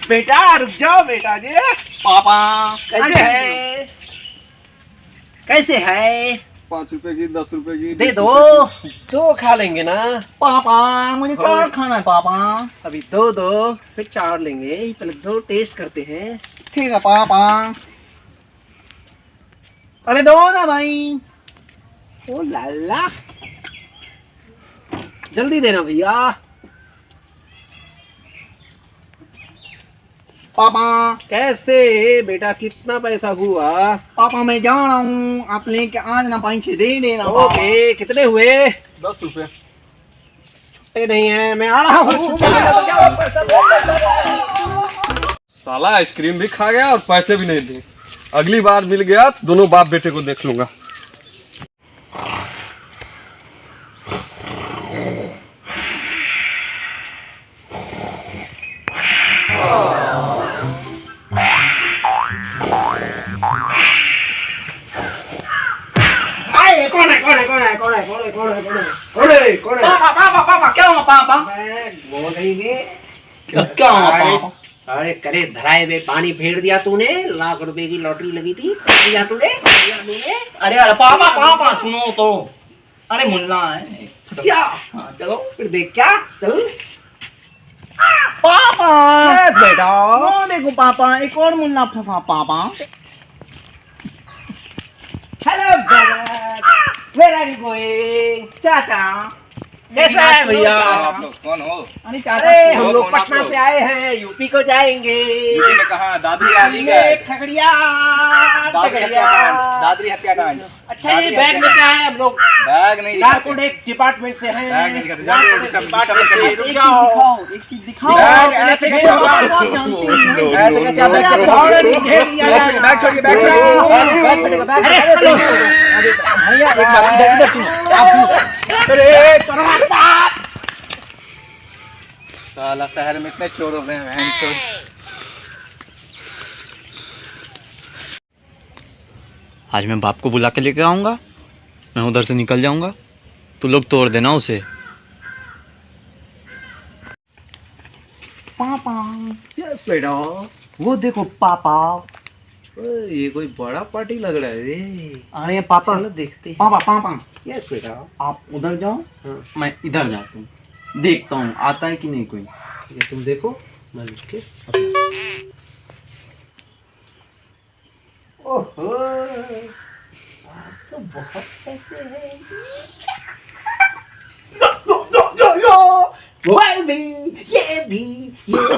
बेटा रुक जाओ बेटा जी। पापा कैसे है? कैसे है? 5 रुपए की 10 रुपए की दे दो। दो खा लेंगे ना पापा, मुझे 4 खाना है पापा। अभी दो दो फिर 4 लेंगे, पहले दो टेस्ट करते हैं। ठीक है पापा। अरे दो ना भाई। ओ लाला, जल्दी देना भैया। पापा कैसे बेटा, कितना पैसा हुआ? पापा मैं जा रहा हूँ, आप लेके आज ना पैसे दे देना। ओके, कितने हुए? 10 रुपए। छुट्टे नहीं है, मैं आ रहा हूँ। साला आइसक्रीम भी खा गया और पैसे भी नहीं दिए। अगली बार मिल गया दोनों बाप बेटे को देख लूंगा। पापा क्या हुआ पापा? वो नहीं गे। क्या हुआ पापा? अरे करे धराए में पानी फेर दिया तूने। लाख रुपए की लॉटरी लगी थी, दिया तूने। अरे अरे पापा पापा सुनो तो। अरे मुन्ना है क्या? हाँ, चलो फिर देख क्या, चल। पापा यस बेटा। वो देखो पापा, एक और मुन्ना फंसा पापा। Hello brother, where are you going? चाचा कैसा है भैया? आप लोग कौन हो? अरे चाचा अरे हम कौन लोग आप पटना लोग? से आए हैं, यूपी को जाएंगे। यूपी में कहाँ? दादरी ये खगड़िया, दादरी खगड़िया। हत्याकांड। दादरी हत्याकांड। अच्छा ये बैग में क्या है? हम लोग बैग नहीं नारकोटिक एक डिपार्टमेंट से हैं। बैग नहीं दिखाते। नारकोटिक सब डिपार्टमेंट से। एक रुक चीज जाओ। दिखाओ, एक चीज दिखाओ। बैग ऐसे ऐसे कैसे कैसे आप बात जानते हैं? ऐसे कैसे आप अरे बात आप जानते हैं? और नहीं घेर लिया यार। बैग छोड़िए, बैग छोड़िए। बैग छोड़िए, बैग अरे छोड़िए। चलो। अरे भैया एक बार इधर सुनो। आप अरे परवाता। साला शहर में इतने चोर हो गए हैं। आज मैं बाप को बुला के लेके आऊँगा, मैं उधर से निकल जाऊँगा, तो लोग तोड़ देना उसे। पापा यस बेटा। वो देखो पापा। ये कोई बड़ा पार्टी लग रहा है रे। अरे पापा चलो देखते हैं। पापा पापा यस बेटा। आप उधर जाओ, हाँ। मैं इधर जाता हूँ, देखता हूँ आता है कि नहीं कोई। ये तुम देखो, मैं लिख के। ओहो, आज तो बहुत पैसे हैं। मोबाइल भी, ये भी, ये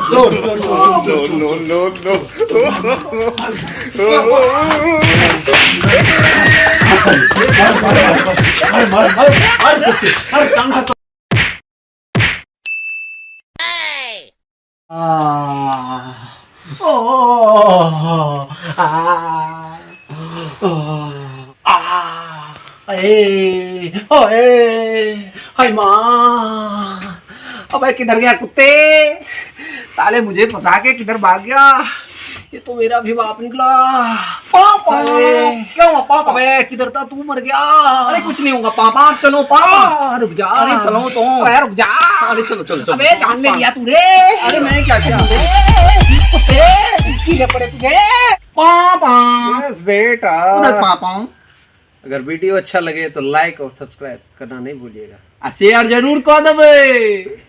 हाय माँ, अबे किधर गया कुत्ते? साले मुझे फंसा के किधर भाग गया? ये तो मेरा भी बाप निकला। पापा अरे, क्या हुआ पापा? अबे किधर था तू? मर गया। अरे कुछ नहीं होगा पापा, चलो पापा। रुक जा। अरे चलो तो। अरे रुक जा। अरे चलो चलो चलो। अबे जान ले लिया तूने। अरे मैं क्या किया? कुत्ते कीड़े पड़े तुझे। पापा बस बेटा। उधर पापा। अगर वीडियो अच्छा लगे तो लाइक और सब्सक्राइब करना नहीं भूलिएगा। शेयर जरूर कर देवे।